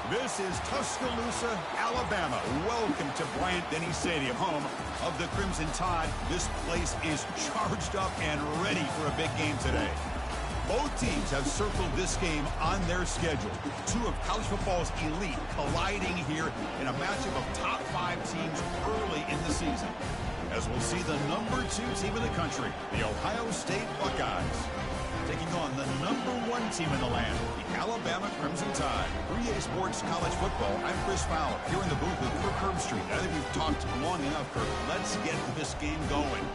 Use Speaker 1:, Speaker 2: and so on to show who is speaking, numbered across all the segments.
Speaker 1: This is Tuscaloosa, Alabama. Welcome to Bryant-Denny Stadium, home of the Crimson Tide. This place is charged up and ready for a big game today. Both teams have circled this game on their schedule. Two of college football's elite colliding here in a matchup of top 5 teams early in the season. As we'll see the number 2 team in the country, the Ohio State Buckeyes, taking on the number 1 team in the land, the Alabama Crimson Tide. 3A Sports College Football, I'm Chris Fowler, here in the booth with Kirk Herbstreit. I think we've talked long enough, Kirk. Let's get this game going.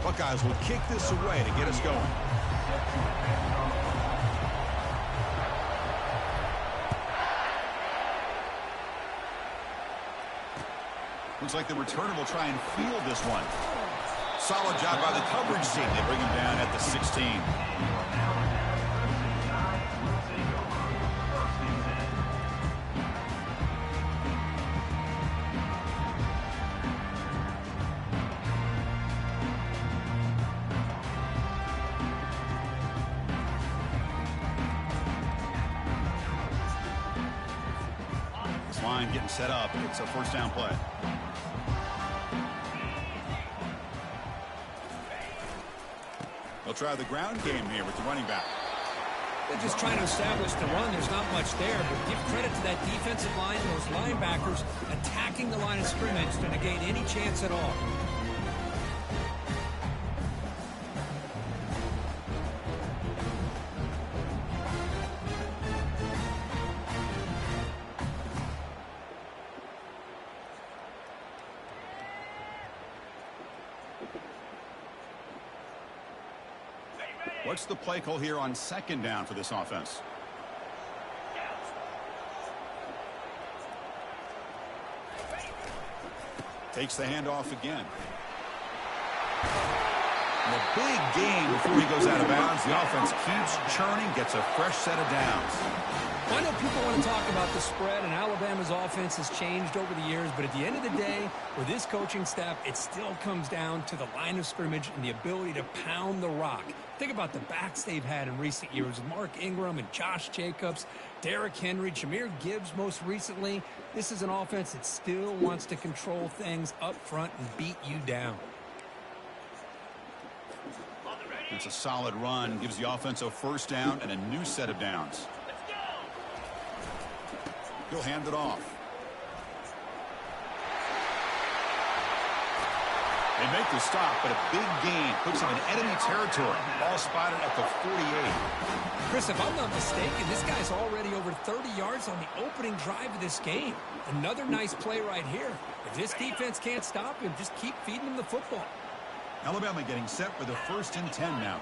Speaker 1: Buckeyes will kick this away to get us going. Looks like the returner will try and field this one. Solid job by the coverage team. They bring him down at the 16. Line getting set up. It's a first down play. They'll try the ground game here with the running back.
Speaker 2: They're just trying to establish the run. There's not much there, but give credit to that defensive line and those linebackers attacking the line of scrimmage to negate any chance at all.
Speaker 1: What's the play call here on second down for this offense? Takes the handoff again. And a big game before he goes out of bounds. The offense keeps churning, gets a fresh set of downs.
Speaker 2: I know people want to talk about the spread, and Alabama's offense has changed over the years, but at the end of the day, with this coaching staff, it still comes down to the line of scrimmage and the ability to pound the rock. Think about the backs they've had in recent years. Mark Ingram and Josh Jacobs, Derrick Henry, Jahmyr Gibbs most recently. This is an offense that still wants to control things up front and beat you down.
Speaker 1: It's a solid run, gives the offense a first down and a new set of downs. He'll hand it off. They make the stop, but a big gain puts him in enemy territory. Ball spotted at the 48.
Speaker 2: Chris, if I'm not mistaken, this guy's already over 30 yards on the opening drive of this game. Another nice play right here. If this defense can't stop him, just keep feeding him the football.
Speaker 1: Alabama getting set for the 1st and 10 now.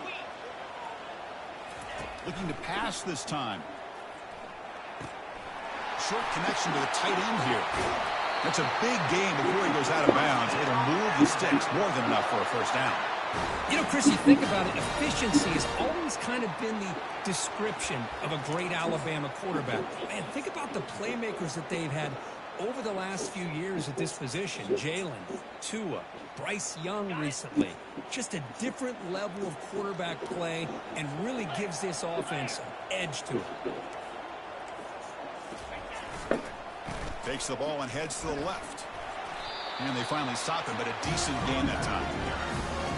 Speaker 1: Looking to pass this time. Short connection to the tight end here. That's a big game before he goes out of bounds. It'll move the sticks more than enough for a first down.
Speaker 2: You know, Chris, you think about it, efficiency has always kind of been the description of a great Alabama quarterback. Man, think about the playmakers that they've had over the last few years at this position. Jalen, Tua, Bryce Young recently. Just a different level of quarterback play and really gives this offense an edge to it.
Speaker 1: Takes the ball and heads to the left. And they finally stop him, but a decent gain that time.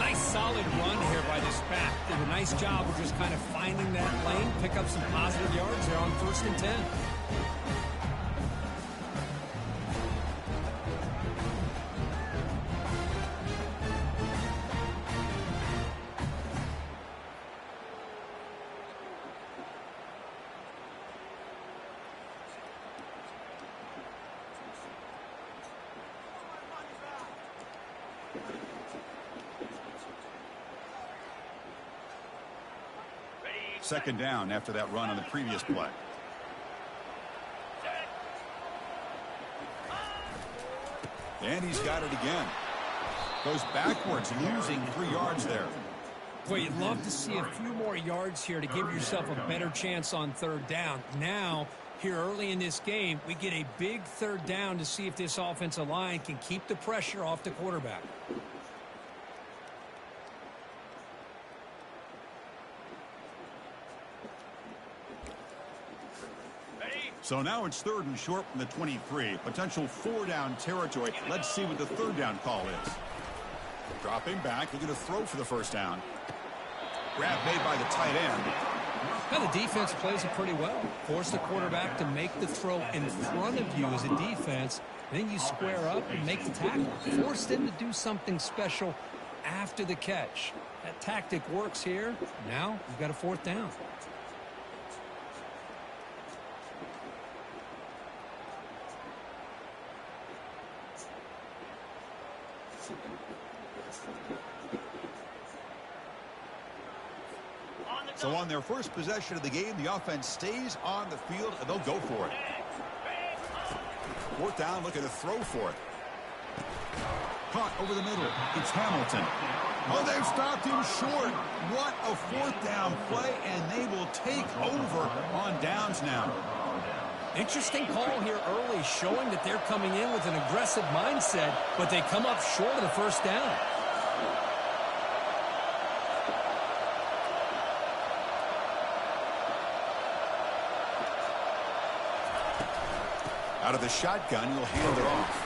Speaker 2: Nice solid run here by this back. Did a nice job of just kind of finding that lane, pick up some positive yards there on 1st and 10.
Speaker 1: Second down after that run on the previous play. And he's got it again. Goes backwards, losing 3 yards there.
Speaker 2: Boy, you'd love to see a few more yards here to give yourself a better chance on third down. Now, here early in this game, we get a big third down to see if this offensive line can keep the pressure off the quarterback.
Speaker 1: So now it's 3rd and short from the 23. Potential 4-down territory. Let's see what the 3rd down call is. Dropping back, looking to throw for the 1st down. Grab made by the tight end.
Speaker 2: Now the defense plays it pretty well. Force the quarterback to make the throw in front of you as a defense. Then you square up and make the tackle. Force them to do something special after the catch. That tactic works here. Now you've got a 4th down.
Speaker 1: So on their first possession of the game, the offense stays on the field, and they'll go for it. 4th down, looking to throw for it. Caught over the middle. It's Hamilton. Oh, they've stopped him short. What a 4th down play, and they will take over on downs now.
Speaker 2: Interesting call here early, showing that they're coming in with an aggressive mindset, but they come up short of the 1st down.
Speaker 1: Out of the shotgun, he'll hand it off.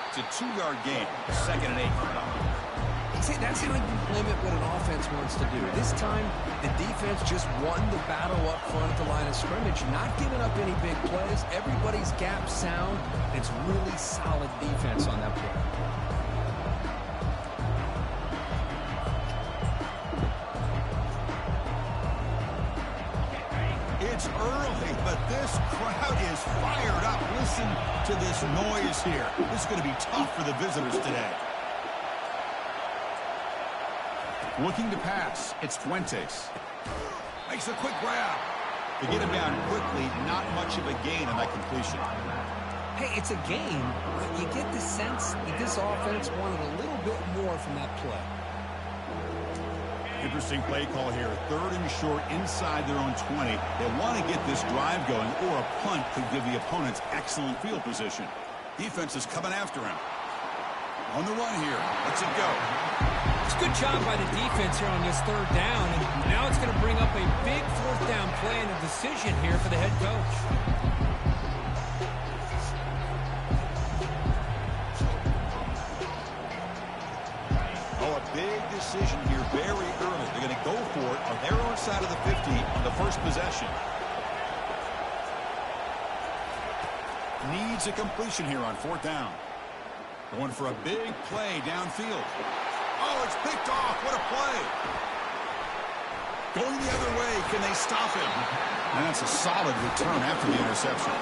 Speaker 1: It's a 2-yard gain, 2nd and 8.
Speaker 2: See, that's how you limit what an offense wants to do. This time, the defense just won the battle up front at the line of scrimmage, not giving up any big plays. Everybody's gap sound. It's really solid defense on that play.
Speaker 1: It's early, but this crowd is fired up. Listen to this noise here. This is going to be tough for the visitors today. Looking to pass, it's Fuentes. Makes a quick grab. To get him down quickly, not much of a gain on that completion.
Speaker 2: Hey, it's a game, but you get the sense that this offense wanted a little bit more from that play.
Speaker 1: Interesting play call here. 3rd and short inside their own 20. They want to get this drive going, or a punt could give the opponents excellent field position. Defense is coming after him. On the run here. Let's it go.
Speaker 2: It's a good job by the defense here on this 3rd down, and now it's going to bring up a big 4th down play and a decision here for the head coach.
Speaker 1: Oh, a big decision here very early. They're going to go for it on their own side of the 50 on the first possession. Needs a completion here on 4th down. Going for a big play downfield. Oh, it's picked off. What a play. Going the other way. Can they stop him? And that's a solid return after the interception.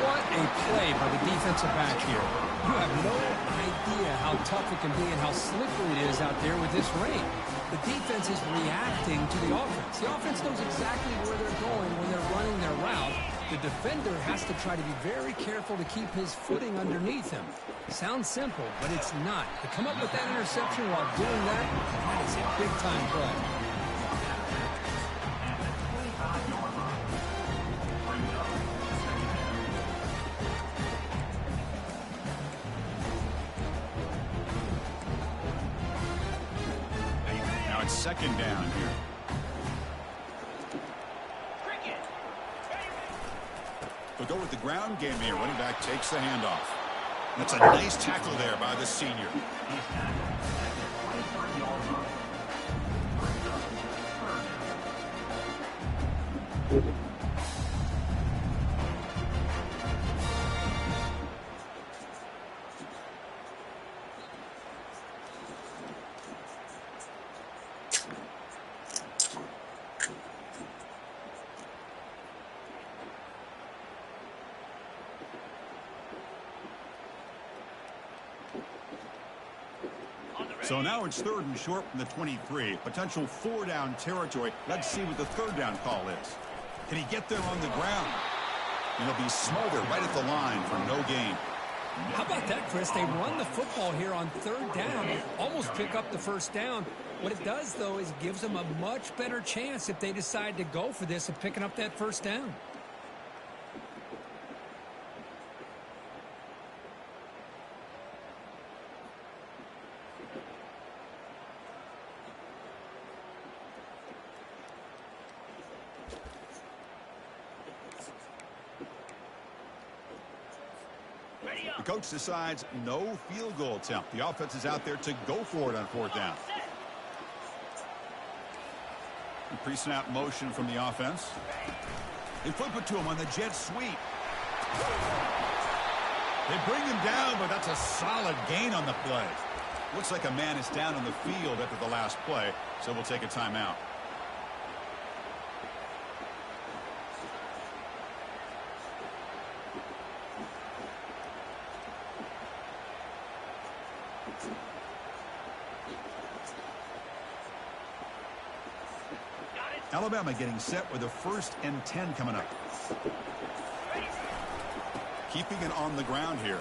Speaker 2: What a play by the defensive back here. You have no idea how tough it can be and how slippery it is out there with this rain. The defense is reacting to the offense. The offense knows exactly where they're going when they're running their route. The defender has to try to be very careful to keep his footing underneath him. Sounds simple, but it's not. To come up with that interception while doing that, that is a big-time play.
Speaker 1: Now it's 2nd down here. They'll go with the ground game here. Running back takes the handoff. That's a nice tackle there by the senior. So now it's 3rd and short from the 23. Potential 4-down territory. Let's see what the 3rd down call is. Can he get there on the ground? And he'll be smothered right at the line for no gain.
Speaker 2: How about that, Chris? They run the football here on third down, almost pick up the first down. What it does, though, is it gives them a much better chance if they decide to go for this of picking up that first down.
Speaker 1: The coach decides no field goal attempt. The offense is out there to go for it on fourth down. Pre-snap motion from the offense. They flip it to him on the jet sweep. They bring him down, but that's a solid gain on the play. Looks like a man is down on the field after the last play, so we'll take a timeout. Alabama getting set with a 1st and 10 coming up. Keeping it on the ground here.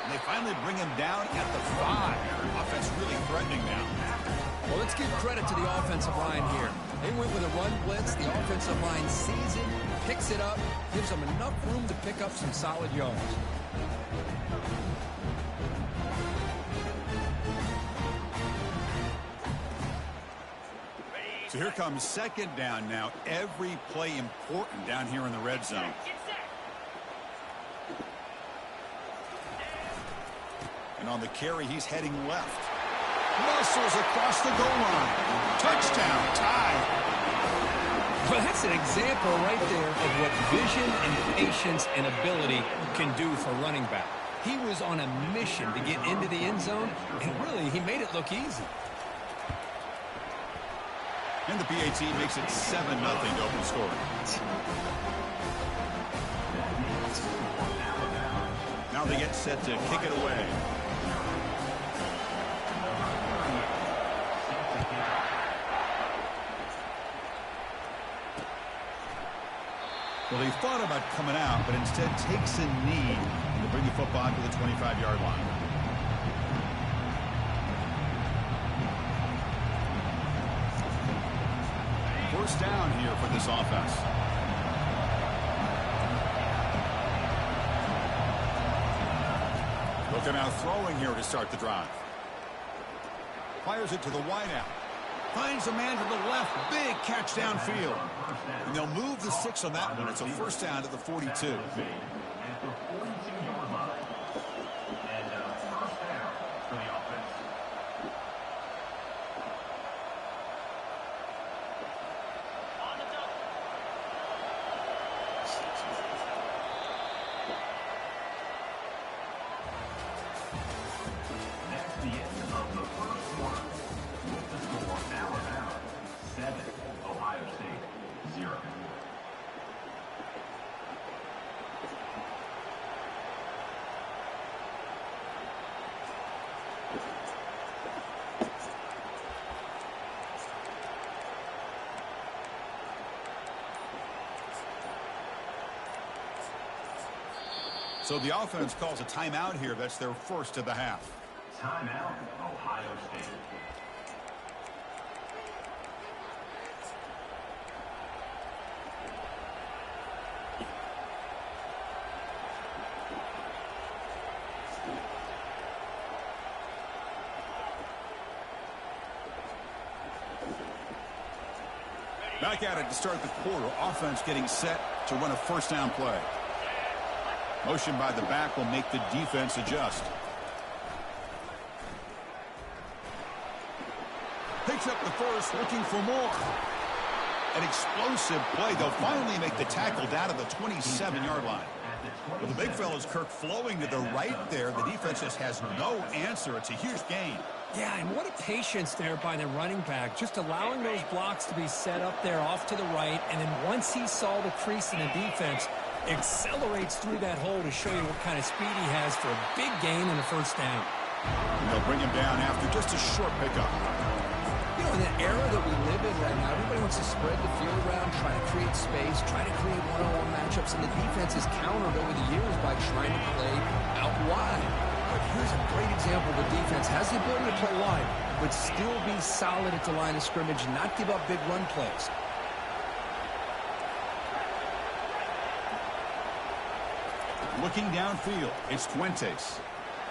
Speaker 1: And they finally bring him down at the 5. Offense really threatening now.
Speaker 2: Well, let's give credit to the offensive line here. They went with a run blitz. The offensive line sees it, picks it up, gives them enough room to pick up some solid yards.
Speaker 1: So here comes second down now. Every play important down here in the red zone. And on the carry, he's heading left. Muscles across the goal line. Touchdown, tie.
Speaker 2: Well, that's an example right there of what vision and patience and ability can do for running back. He was on a mission to get into the end zone, and really, he made it look easy.
Speaker 1: And the PAT makes it 7-0 to open score. Now they get set to kick it away. Well, he thought about coming out, but instead takes a knee to bring the football to the 25-yard line. First down here for this offense. Looking out throwing here to start the drive. Fires it to the wideout. Finds a man to the left. Big catch downfield. And they'll move the 6 on that one. It's a first down to the 42. So the offense calls a timeout here. That's their first of the half.
Speaker 3: Timeout, Ohio State.
Speaker 1: Back at it to start the quarter. Offense getting set to run a first down play. Motion by the back will make the defense adjust. Picks up the first, looking for more. An explosive play. They'll finally make the tackle down to the 27-yard line. Well, the big fella's Kirk flowing to the right there. The defense just has no answer. It's a huge gain.
Speaker 2: Yeah, and what a patience there by the running back. Just allowing those blocks to be set up there off to the right. And then once he saw the crease in the defense, accelerates through that hole to show you what kind of speed he has for a big gain and a first down.
Speaker 1: And they'll bring him down after just a short pickup.
Speaker 2: You know, in the era that we live in right now, everybody wants to spread the field around, try to create space, try to create one-on-one matchups, and the defense has countered over the years by trying to play wide. But here's a great example of a defense has the ability to play wide, but still be solid at the line of scrimmage and not give up big run plays.
Speaker 1: Looking downfield, it's Fuentes.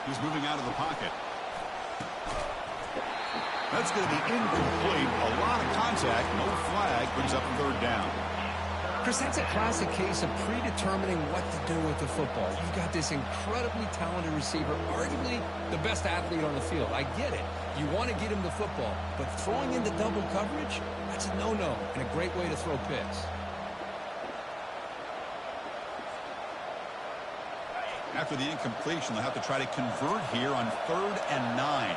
Speaker 1: He's moving out of the pocket. That's going to be incomplete. A lot of contact, no flag, brings up third down.
Speaker 2: Chris, that's a classic case of predetermining what to do with the football. You've got this incredibly talented receiver, arguably the best athlete on the field. I get it. You want to get him the football, but throwing into double coverage, that's a no-no and a great way to throw picks.
Speaker 1: After the incompletion, they'll have to try to convert here on 3rd and 9.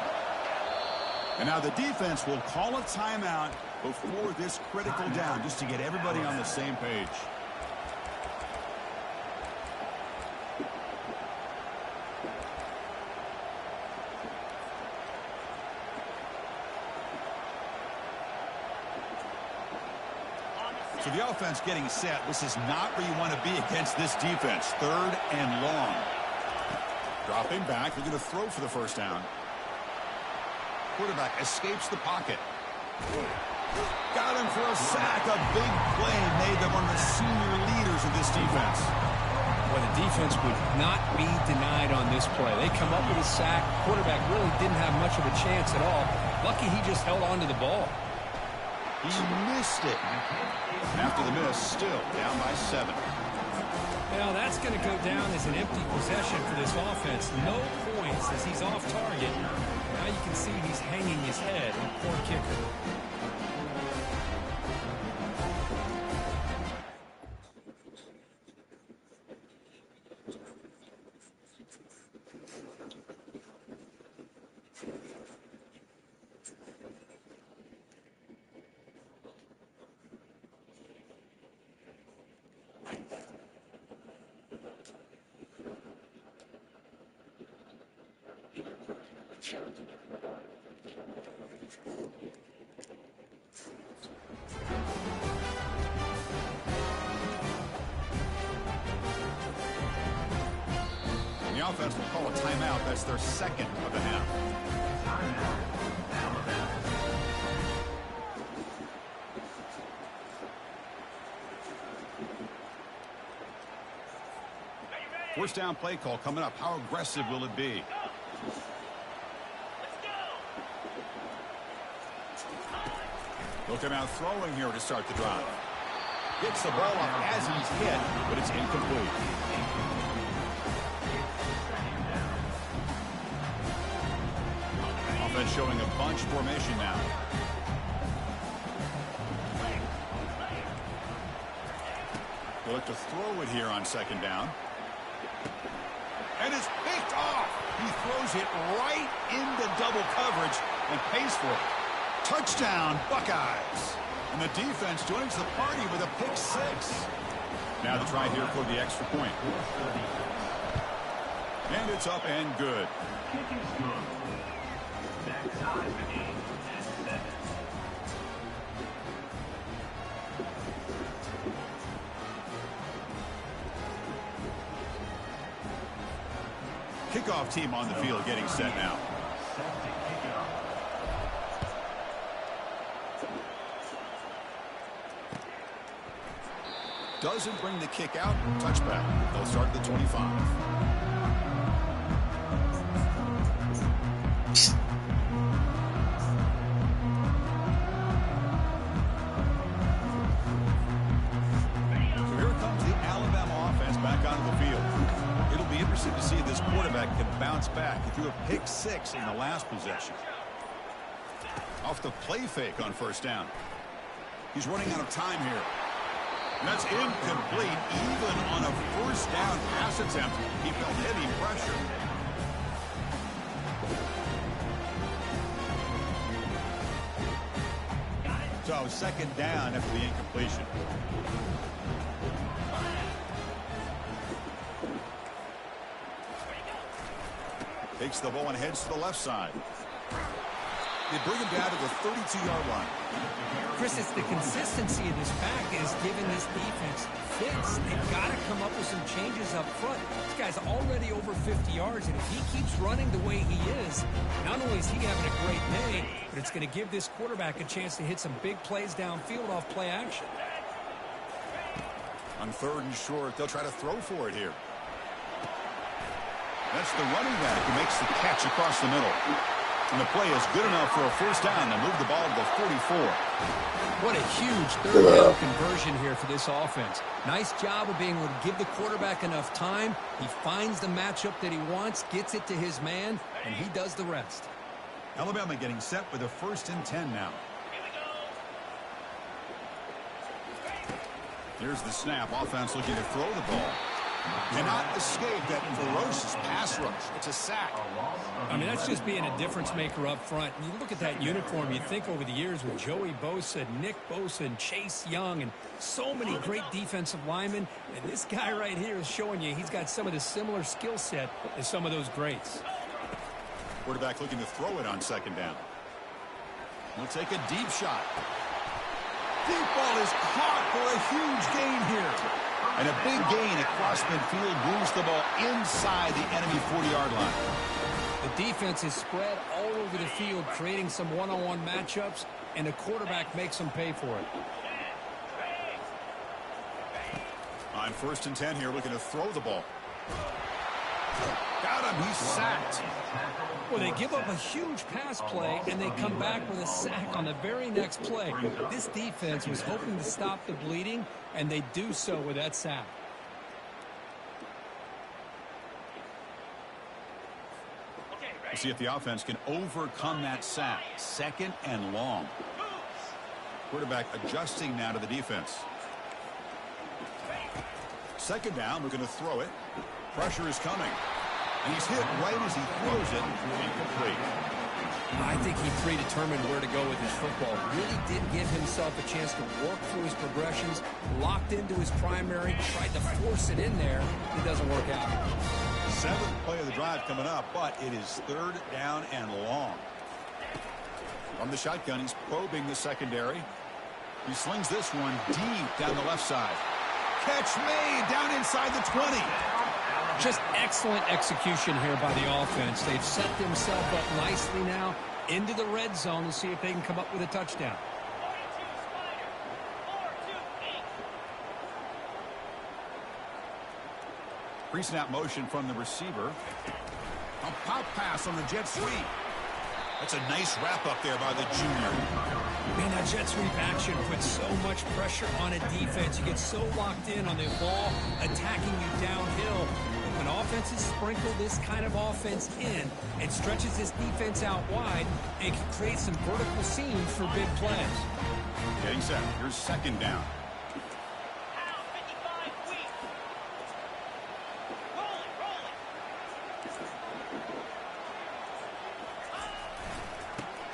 Speaker 1: And now the defense will call a timeout before this critical down, just to get everybody on the same page. So the offense getting set. This is not where you want to be against this defense. 3rd and long. Dropping back. They're going to throw for the first down. Quarterback escapes the pocket. Got him for a sack. A big play made them one of the senior leaders of this defense.
Speaker 2: Well, the defense would not be denied on this play. They come up with a sack. Quarterback really didn't have much of a chance at all. Lucky he just held on to the ball.
Speaker 1: He missed it. After the miss, still down by 7.
Speaker 2: Well, that's going to go down as an empty possession for this offense. No points as he's off target. Now you can see he's hanging his head. Poor kicker.
Speaker 1: The offense will call a timeout. That's their second of the half. First down play call coming up. How aggressive will it be? Looking out throwing here to start the drive. Gets the ball up as he's hit, but it's incomplete. Offense showing a bunch formation now. They look to throw it here on second down. And it's picked off. He throws it right into double coverage and pays for it. Touchdown, Buckeyes. And the defense joins the party with a pick 6. Now the try here for the extra point. And it's up and good. Kickoff team on the field getting set now. Doesn't bring the kick out. Touchback. They'll start at the 25. So here comes the Alabama offense back onto the field. It'll be interesting to see if this quarterback can bounce back. He threw a pick 6 in the last possession. Off the play fake on first down. He's running out of time here. That's incomplete. Even on a first down pass attempt, he felt heavy pressure. So second down after the incompletion. Takes the ball and heads to the left side. They bring him down to the 32-yard line.
Speaker 2: Chris, it's the consistency of this pack is giving this defense fits. They've got to come up with some changes up front. This guy's already over 50 yards, and if he keeps running the way he is, not only is he having a great day, but it's going to give this quarterback a chance to hit some big plays downfield off play action.
Speaker 1: On 3rd and short, they'll try to throw for it here. That's the running back who makes the catch across the middle. And the play is good enough for a first down. They move the ball to the 44.
Speaker 2: What a huge third down conversion here for this offense. Nice job of being able to give the quarterback enough time. He finds the matchup that he wants, gets it to his man, and he does the rest.
Speaker 1: Alabama getting set with a 1st and 10 now. Here's the snap. Offense looking to throw the ball. Cannot escape that ferocious pass rush. It's a sack.
Speaker 2: I mean, that's just being a difference maker up front. And you look at that uniform, you think over the years with Joey Bosa, Nick Bosa, and Chase Young, and so many great defensive linemen. And this guy right here is showing you he's got some of the similar skill set as some of those greats.
Speaker 1: Quarterback looking to throw it on 2nd down. He'll take a deep shot. Deep ball is caught for a huge gain here. And a big gain across midfield moves the ball inside the enemy 40-yard line.
Speaker 2: The defense is spread all over the field, creating some one-on-one matchups, and the quarterback makes them pay for it.
Speaker 1: On 1st and 10 here, looking to throw the ball. Got him. He's sacked.
Speaker 2: Well, they give up a huge pass play, and they come back with a sack on the very next play. This defense was hoping to stop the bleeding, and they do so with that sack.
Speaker 1: We'll see if the offense can overcome that sack. 2nd and long. Quarterback adjusting now to the defense. 2nd down, looking to throw it. Pressure is coming. And he's hit right as he throws it. Incomplete.
Speaker 2: I think he predetermined where to go with his football. Really didn't give himself a chance to work through his progressions. Locked into his primary. Tried to force it in there. It doesn't work out.
Speaker 1: 7th play of the drive coming up, but it is 3rd down and long. From the shotgun, he's probing the secondary. He slings this one deep down the left side. Catch made down inside the 20.
Speaker 2: Just excellent execution here by the offense. They've set themselves up nicely now into the red zone to see if they can come up with a touchdown.
Speaker 1: Pre-snap motion from the receiver. A pop pass on the jet sweep. That's a nice wrap up there by the junior.
Speaker 2: Man, that jet sweep action puts so much pressure on a defense. You get so locked in on the ball attacking you downhill. When offenses sprinkle this kind of offense in, it stretches this defense out wide and can create some vertical seams for big plays.
Speaker 1: Getting set. Here's 2nd down.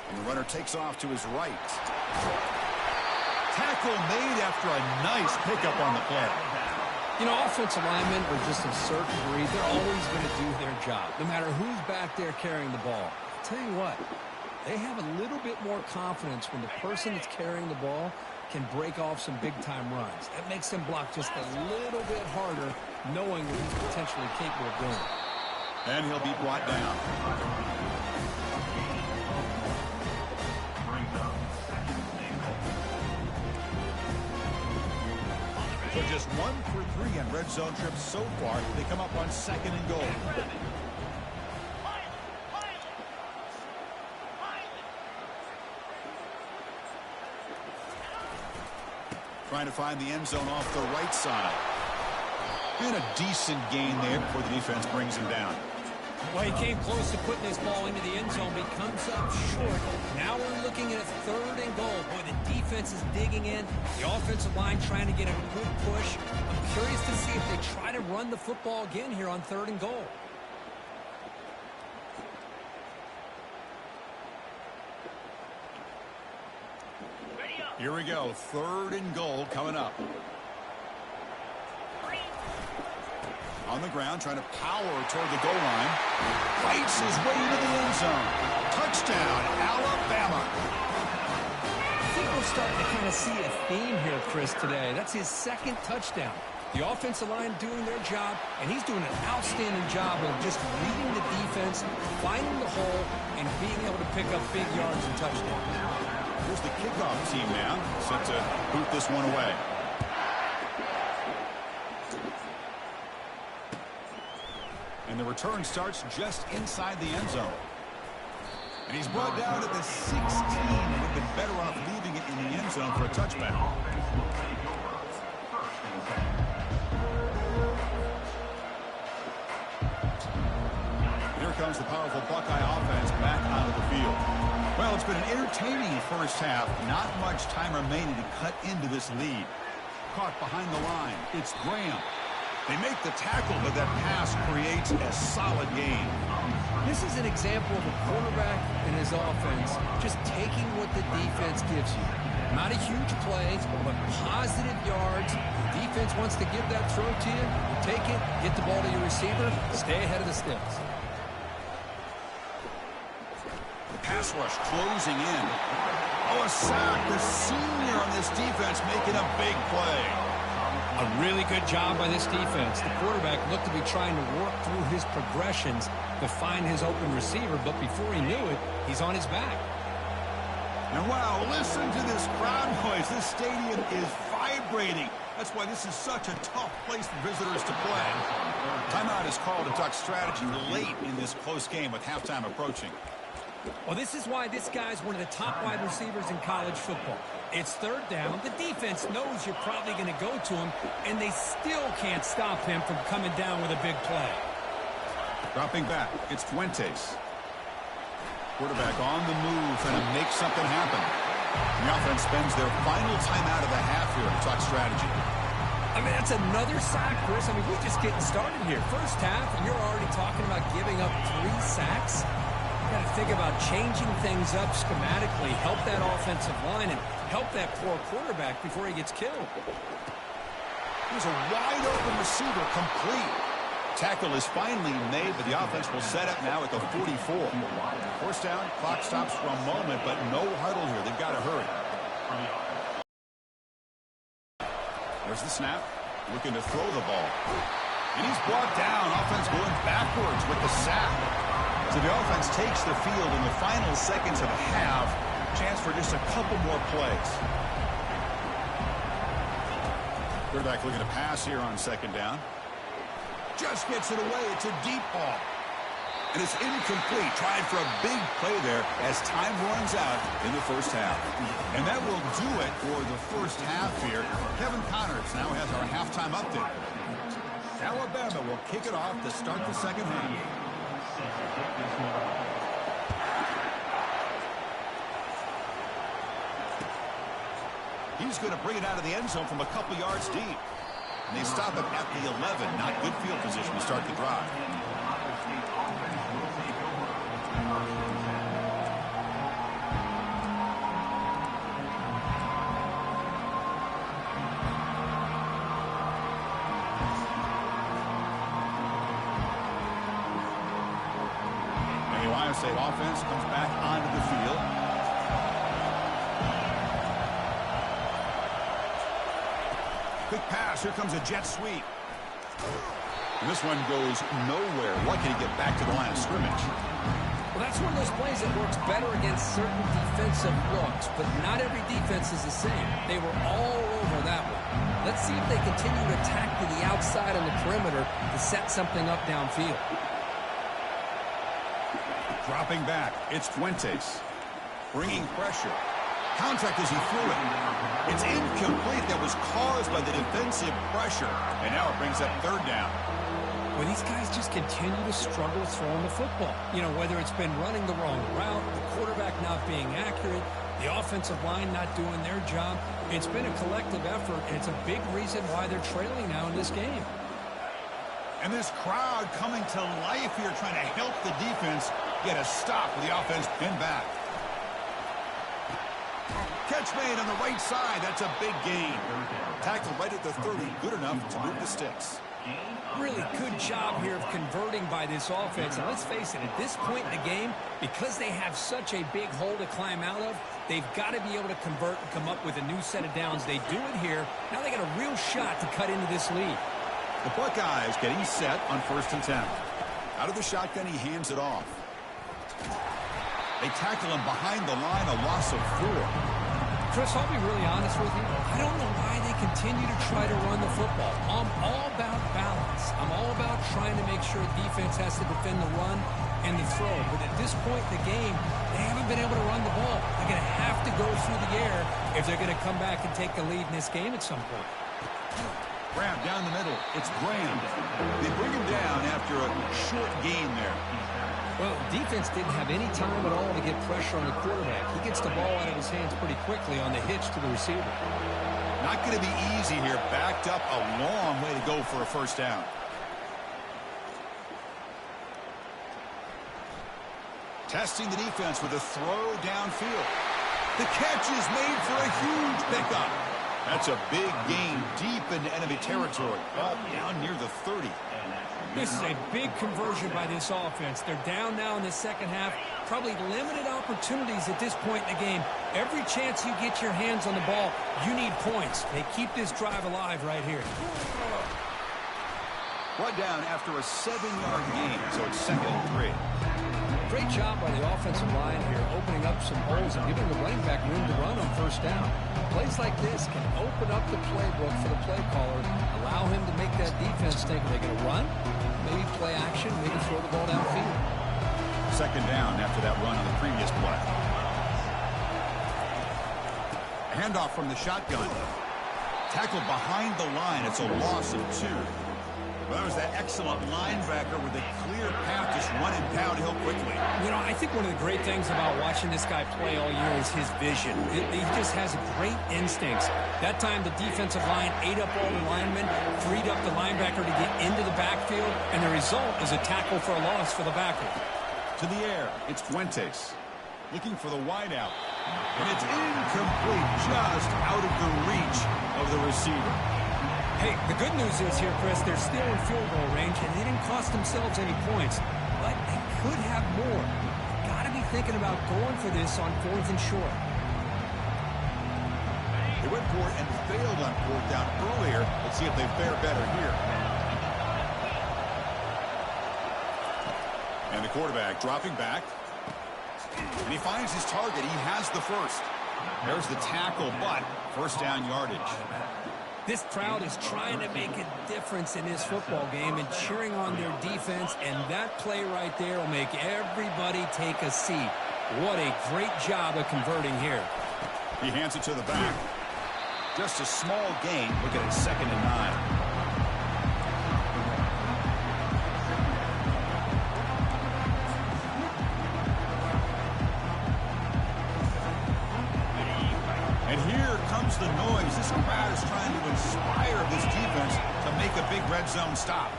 Speaker 1: And the runner takes off to his right. Tackle made after a nice pickup on the play.
Speaker 2: You know, offensive linemen are just a certain breed. They're always going to do their job, no matter who's back there carrying the ball. I'll tell you what, they have a little bit more confidence when the person that's carrying the ball can break off some big-time runs. That makes them block just a little bit harder, knowing what he's potentially capable of doing.
Speaker 1: And he'll be brought down. So just 1 for 3 on red zone trips so far. They come up on 2nd and goal. Trying to find the end zone off the right side. And a decent gain there before the defense brings him down.
Speaker 2: Well, he came close to putting this ball into the end zone, but he comes up short. Now we're looking at a 3rd and goal. Boy, the defense is digging in. The offensive line trying to get a good push. I'm curious to see if they try to run the football again here on 3rd and goal.
Speaker 1: Here we go. 3rd and goal coming up. On the ground, trying to power toward the goal line. Fights his way into the end zone. Touchdown, Alabama.
Speaker 2: I think we're starting to kind of see a theme here, Chris, today. That's his second touchdown. The offensive line doing their job, and he's doing an outstanding job of just reading the defense, finding the hole, and being able to pick up big yards and touchdowns.
Speaker 1: Here's the kickoff team now, set to boot this one away. And the return starts just inside the end zone. And he's brought down at the 16, and would have been better off leaving it in the end zone for a touchback. Here comes the powerful Buckeye offense back onto the field. Well, it's been an entertaining first half. Not much time remaining to cut into this lead. Caught behind the line. It's Graham. They make the tackle, but that pass creates a solid gain.
Speaker 2: This is an example of a quarterback and his offense just taking what the defense gives you. Not a huge play, but positive yards. The defense wants to give that throw to you. You take it, get the ball to your receiver, stay ahead of the sticks.
Speaker 1: The pass rush closing in. Oh, a sack. The senior on this defense making a big play.
Speaker 2: A really good job by this defense. The quarterback looked to be trying to work through his progressions to find his open receiver, but before he knew it, he's on his back.
Speaker 1: And wow, listen to this crowd noise. This stadium is vibrating. That's why this is such a tough place for visitors to play. Timeout is called to talk strategy late in this close game with halftime approaching.
Speaker 2: Well, this is why this guy's one of the top wide receivers in college football. It's third down. The defense knows you're probably going to go to him, and they still can't stop him from coming down with a big play.
Speaker 1: Dropping back, it's Fuentes. Quarterback on the move, trying to make something happen. The offense spends their final timeout of the half here to talk strategy.
Speaker 2: I mean, that's another sack, Chris. I mean, we're just getting started here. First half, and you're already talking about giving up 3 sacks. You got to think about changing things up schematically, help that offensive line, and help that poor quarterback before he gets killed.
Speaker 1: Here's a wide-open receiver complete. Tackle is finally made, but the offense will set up now at the 44. First down, clock stops for a moment, but no huddle here. They've got to hurry. There's the snap, looking to throw the ball. And he's brought down. Offense going backwards with the sack. So the offense takes the field in the final seconds of the half. Chance for just a couple more plays. Quarterback looking to pass here on second down. Just gets it away. It's a deep ball. And it's incomplete. Tried for a big play there as time runs out in the first half. And that will do it for the first half here. Kevin Connors now has our halftime update. Alabama will kick it off to start the second half. He's going to bring it out of the end zone from a couple yards deep. And they stop him at the 11. Not good field position to start the drive. And the Ohio State offense comes back onto the field. Quick pass. Here comes a jet sweep. And this one goes nowhere. Lucky to get back to the line of scrimmage.
Speaker 2: Well, that's one of those plays that works better against certain defensive looks, but not every defense is the same. They were all over that one. Let's see if they continue to attack to the outside on the perimeter to set something up downfield.
Speaker 1: Dropping back. It's Fuentes. Bringing pressure. Contact as he threw it. It's incomplete. That was caused by the defensive pressure. And now it brings up third down.
Speaker 2: Well, these guys just continue to struggle throwing the football. You know, whether it's been running the wrong route, the quarterback not being accurate, the offensive line not doing their job. It's been a collective effort, and it's a big reason why they're trailing now in this game.
Speaker 1: And this crowd coming to life here, trying to help the defense get a stop with the offense pinned back. Catch made on the right side. That's a big gain. Tackle right at the 30. Good enough to move the sticks.
Speaker 2: Really good job here of converting by this offense. And let's face it, at this point in the game, because they have such a big hole to climb out of, they've got to be able to convert and come up with a new set of downs. They do it here. Now they got a real shot to cut into this lead.
Speaker 1: The Buckeyes getting set on 1st and 10. Out of the shotgun, he hands it off. They tackle him behind the line, a loss of 4.
Speaker 2: Chris, I'll be really honest with you. I don't know why they continue to try to run the football. I'm all about balance. I'm all about trying to make sure defense has to defend the run and the throw. But at this point in the game, they haven't been able to run the ball. They're going to have to go through the air if they're going to come back and take the lead in this game at some point.
Speaker 1: Graham down the middle. It's Graham. They bring him down after a short gain there.
Speaker 2: Well, defense didn't have any time at all to get pressure on the quarterback. He gets the ball out of his hands pretty quickly on the hitch to the receiver.
Speaker 1: Not going to be easy here. Backed up a long way to go for a first down. Testing the defense with a throw downfield. The catch is made for a huge pickup. That's a big gain deep into enemy territory. Ball down near the 30.
Speaker 2: This is a big conversion by this offense. They're down now in the second half. Probably limited opportunities at this point in the game. Every chance you get your hands on the ball, you need points. They keep this drive alive right here.
Speaker 1: Brought down after a 7-yard gain, so it's 2nd and 3.
Speaker 2: Great job by the offensive line here, opening up some holes and giving the running back room to run on first down. Plays like this can open up the playbook for the play caller, allow him to make that defense think, are they going to run? Maybe play action, maybe throw the ball downfield.
Speaker 1: 2nd down after that run on the previous play. A handoff from the shotgun. Tackled behind the line. It's a loss of 2. Well, that was that excellent linebacker with a clear path, just running downhill quickly.
Speaker 2: You know, I think one of the great things about watching this guy play all year is his vision. He just has great instincts. That time, the defensive line ate up all the linemen, freed up the linebacker to get into the backfield, and the result is a tackle for a loss for the backer.
Speaker 1: To the air, it's Fuentes. Looking for the wideout. And it's incomplete, just out of the reach of the receiver.
Speaker 2: Hey, the good news is here, Chris, they're still in field goal range, and they didn't cost themselves any points, but they could have more. Got to be thinking about going for this on 4th and short.
Speaker 1: They went for it and failed on 4th down earlier. Let's see if they fare better here. And the quarterback dropping back. And he finds his target. He has the first. There's the tackle, but first down yardage.
Speaker 2: This crowd is trying to make a difference in this football game and cheering on their defense, and that play right there will make everybody take a seat. What a great job of converting here.
Speaker 1: He hands it to the back. Just a small gain. Look at it, 2nd and 9. And here comes the noise. This crowd is trying to inspire this defense to make a big red zone stop.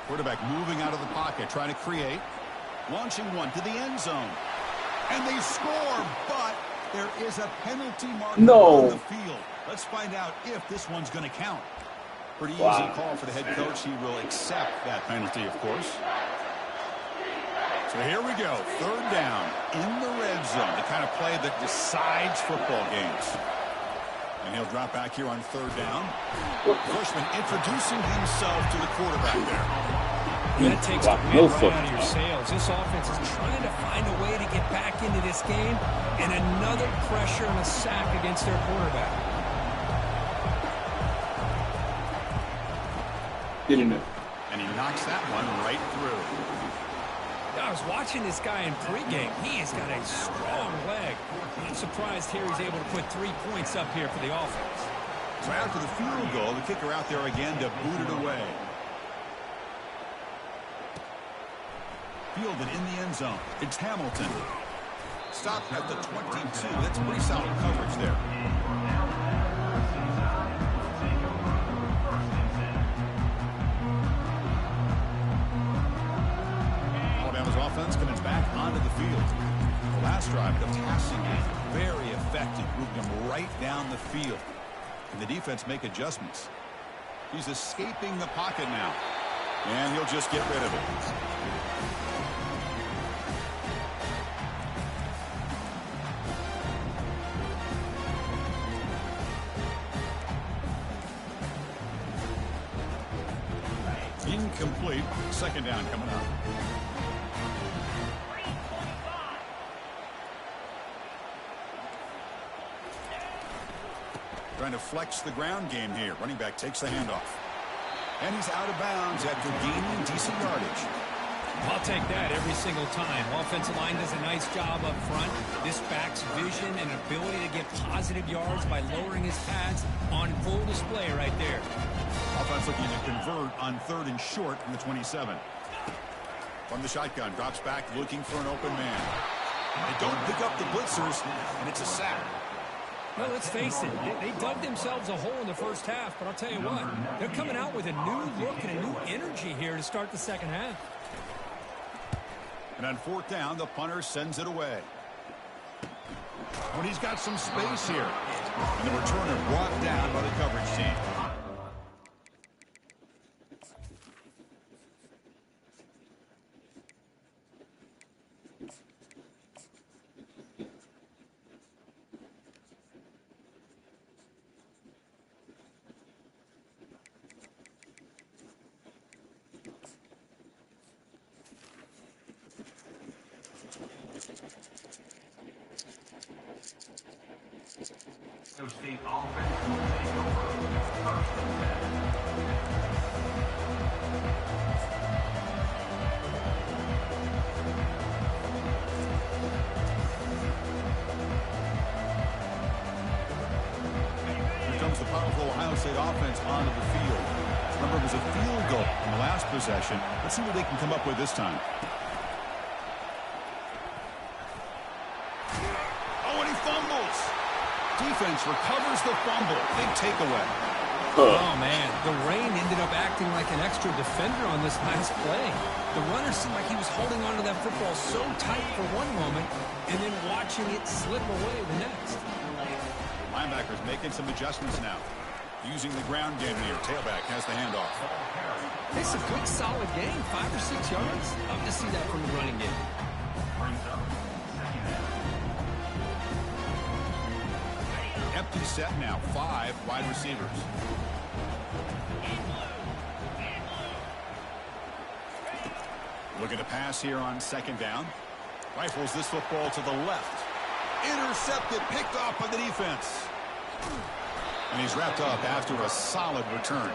Speaker 1: Quarterback moving out of the pocket, trying to create. Launching one to the end zone. And they score, but there is a penalty marker on the field. Let's find out if this one's going to count. Pretty easy call for the head coach. He will accept that penalty, of course. So here we go, 3rd down in the red zone, the kind of play that decides football games. And he'll drop back here on 3rd down. Freshman introducing himself to the quarterback there.
Speaker 2: That takes the wind right out of your sails. This offense is trying to find a way to get back into this game, and another pressure and a sack against their quarterback.
Speaker 1: And he knocks that one right through.
Speaker 2: I was watching this guy in pregame. He has got a strong leg. I'm surprised here he's able to put 3 points up here for the offense.
Speaker 1: So after the field goal, the kicker out there again to boot it away. Fielded in the end zone. It's Hamilton. Stopped at the 22. That's pretty solid coverage there. Offense comes back onto the field. The last drive, the passing game, very effective. Moved them right down the field. And the defense make adjustments. He's escaping the pocket now. And he'll just get rid of it. Incomplete. Second down coming up. Trying to flex the ground game here. Running back takes the handoff. And he's out of bounds after gaining decent yardage.
Speaker 2: I'll take that every single time. Offensive line does a nice job up front. This back's vision and ability to get positive yards by lowering his pads on full display right there.
Speaker 1: Offense looking to convert on 3rd and short from the 27. From the shotgun, drops back looking for an open man. They don't pick up the blitzers, and it's a sack.
Speaker 2: Well, let's face it, they dug themselves a hole in the first half, but I'll tell you what, they're coming out with a new look and a new energy here to start the second half.
Speaker 1: And on 4th down, the punter sends it away. When he's got some space here. And the returner brought down by the coverage team.
Speaker 3: So State offense will take over 1st and 10.
Speaker 1: Here comes the powerful Ohio State offense onto the field. Remember, it was a field goal in the last possession. Let's see what they can come up with this time. Oh, and he fumbles. Defense recovers the fumble. Big takeaway.
Speaker 2: Oh, man, the rain ended up acting like an extra defender on this last play. The runner seemed like he was holding onto that football so tight for one moment and then watching it slip away the next.
Speaker 1: Linebackers making some adjustments now. Using the ground game here. Tailback has the handoff.
Speaker 2: It's a good, solid game, 5 or 6 yards. Love to see that from the running game.
Speaker 3: Brings up 2nd down.
Speaker 1: Empty set now. 5 wide receivers. Looking to pass here on 2nd down. Rifles this football to the left. Intercepted, picked off by the defense. And he's wrapped up after a solid return.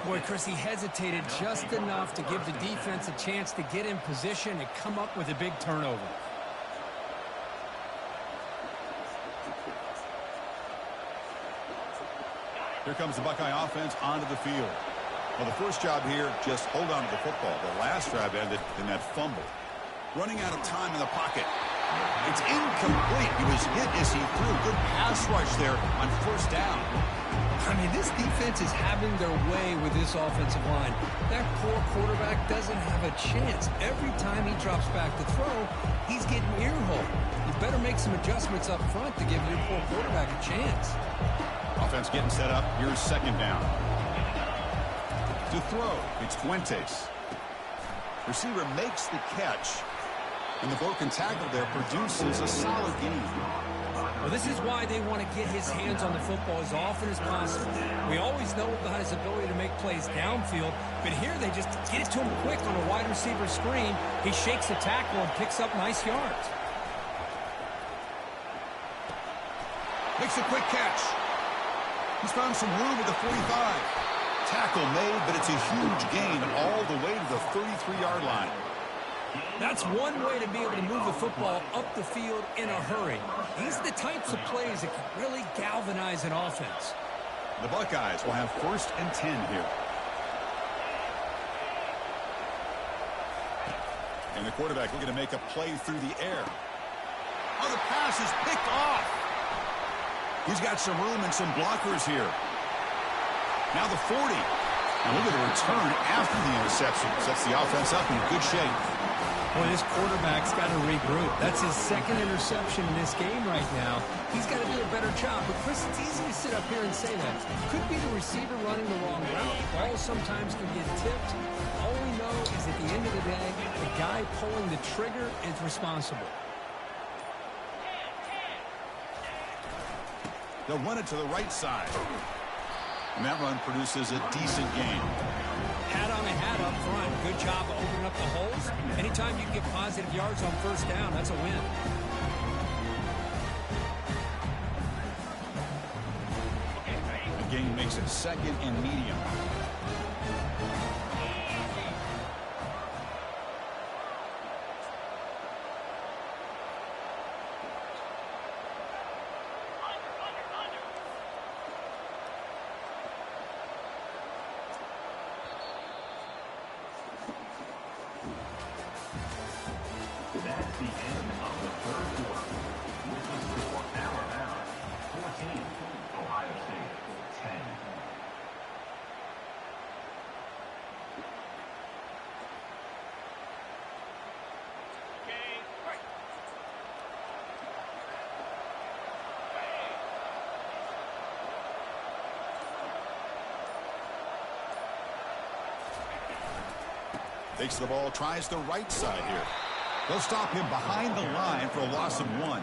Speaker 2: Boy, Chris, he hesitated just enough to give the defense a chance to get in position and come up with a big turnover.
Speaker 1: Here comes the Buckeye offense onto the field. Well, the first job here, just hold on to the football. The last drive ended in that fumble. Running out of time in the pocket. It's incomplete. He was hit as he threw. Good pass rush there on 1st down.
Speaker 2: I mean, this defense is having their way with this offensive line. That poor quarterback doesn't have a chance. Every time he drops back to throw, he's getting earholed. You better make some adjustments up front to give your poor quarterback a chance.
Speaker 1: Offense getting set up. Here's 2nd down. To throw, it's Fuentes. Receiver makes the catch. And the broken tackle there produces a solid gain.
Speaker 2: Well, this is why they want to get his hands on the football as often as possible. We always know about his ability to make plays downfield, but here they just get it to him quick on a wide receiver screen. He shakes the tackle and picks up nice yards.
Speaker 1: Makes a quick catch. He's found some room at the 45. Tackle made, but it's a huge gain all the way to the 33-yard line.
Speaker 2: That's one way to be able to move the football up the field in a hurry. These are the types of plays that can really galvanize an offense.
Speaker 1: The Buckeyes will have 1st and 10 here. And the quarterback looking to make a play through the air. Oh, the pass is picked off. He's got some room and some blockers here. Now the 40. And look at the return after the interception. Sets the offense up in good shape.
Speaker 2: Boy, this quarterback's got to regroup. That's his second interception in this game right now. He's got to do a better job. But, Chris, it's easy to sit up here and say that. Could be the receiver running the wrong route. Balls sometimes can get tipped. All we know is at the end of the day, the guy pulling the trigger is responsible.
Speaker 1: They'll run it to the right side. And that run produces a decent gain.
Speaker 2: Hat on a hat up front. Good job of opening up the holes. Anytime you can get positive yards on first down, that's a win.
Speaker 1: The gain makes it 2nd and medium.
Speaker 3: That's the end of the third quarter. With the score, Alabama 14, Ohio State 10.
Speaker 1: Takes the ball, tries the right side here. They'll stop him behind the line for a loss of 1.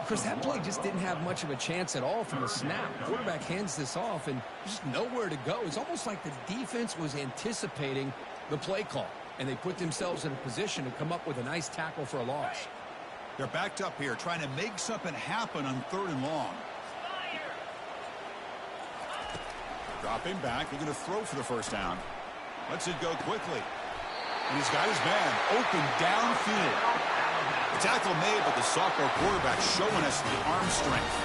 Speaker 2: Chris, that play just didn't have much of a chance at all from the snap. Quarterback hands this off and just nowhere to go. It's almost like the defense was anticipating the play call, and they put themselves in a position to come up with a nice tackle for a loss.
Speaker 1: They're backed up here, trying to make something happen on 3rd and long. Drop him back. They're going to throw for the first down. Lets it go quickly. And he's got his man open downfield. The tackle made, but the sophomore quarterback showing us the arm strength.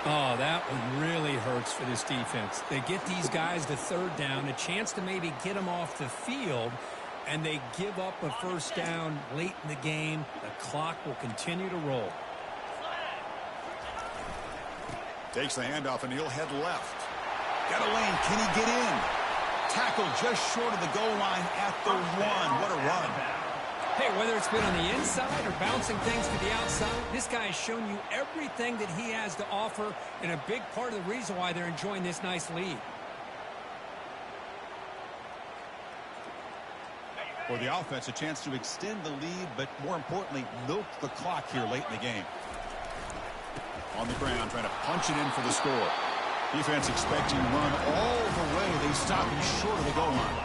Speaker 2: Oh, that one really hurts for this defense. They get these guys to 3rd down, a chance to maybe get them off the field, and they give up a first down late in the game. The clock will continue to roll.
Speaker 1: Takes the handoff, and he'll head left. Got a lane. Can he get in? Tackle just short of the goal line at the 1. What a run.
Speaker 2: Hey, whether it's been on the inside or bouncing things to the outside, this guy has shown you everything that he has to offer, and a big part of the reason why they're enjoying this nice lead.
Speaker 1: For the offense, a chance to extend the lead, but more importantly, milk the clock here late in the game. On the ground, trying to punch it in for the score. Defense expecting run all the way. They stop him short of the goal line.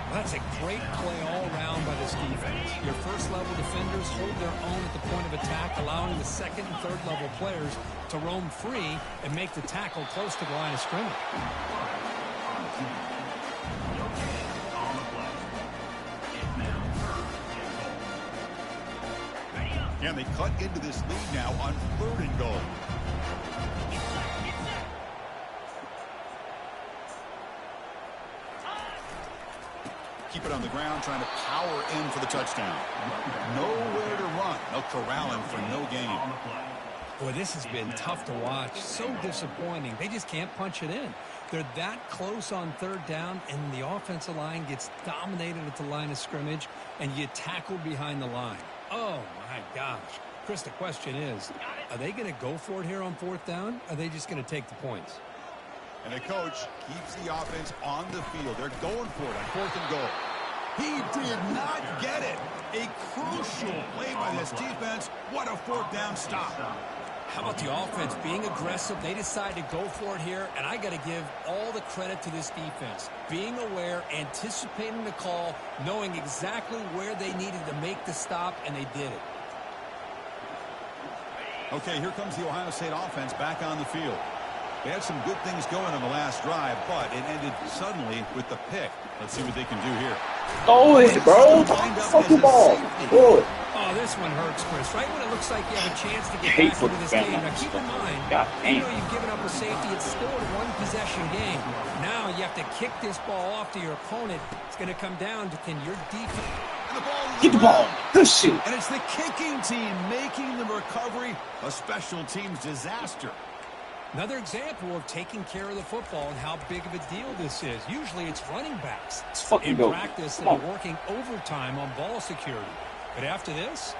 Speaker 2: Well, that's a great play all around by this defense. Your first-level defenders hold their own at the point of attack, allowing the 2nd and 3rd-level players to roam free and make the tackle close to the line of scrimmage.
Speaker 1: And they cut into this lead now on 3rd and goal. Keep it on the ground, trying to power in for the touchdown. Nowhere to run. They'll corral him for no gain.
Speaker 2: Boy, this has been tough to watch. So disappointing. They just can't punch it in. They're that close on 3rd down, and the offensive line gets dominated at the line of scrimmage, and you tackle behind the line. Oh, my gosh. Chris, the question is, are they going to go for it here on 4th down, or are they just going to take the points?
Speaker 1: And the coach keeps the offense on the field. They're going for it on 4th and goal. He did not get it. A crucial play by this defense. What a 4th down stop.
Speaker 2: How about the offense being aggressive? They decide to go for it here, and I got to give all the credit to this defense. Being aware, anticipating the call, knowing exactly where they needed to make the stop, and they did it.
Speaker 1: Okay, here comes the Ohio State offense back on the field. They had some good things going on the last drive, but it ended suddenly with the pick. Let's see what they can do here.
Speaker 4: Throw it, bro. Fuck the ball. Throw it.
Speaker 2: Oh, this one hurts, Chris. Right when it looks like you have a chance to get
Speaker 4: Hate
Speaker 2: back
Speaker 4: for
Speaker 2: into this
Speaker 4: Bama.
Speaker 2: game. Now, keep in mind, you know you've given up a safety. It's still a one-possession game. Now you have to kick this ball off to your opponent. It's going to come down to can your defense...
Speaker 1: And the ball
Speaker 4: Get the ball. Good shit.
Speaker 1: And it's the kicking team making the recovery a special teams disaster.
Speaker 2: Another example of taking care of the football and how big of a deal this is. Usually it's running backs
Speaker 4: Let's fucking
Speaker 2: in
Speaker 4: go.
Speaker 2: practice that
Speaker 4: Come
Speaker 2: are
Speaker 4: on.
Speaker 2: working overtime on ball security. But after this,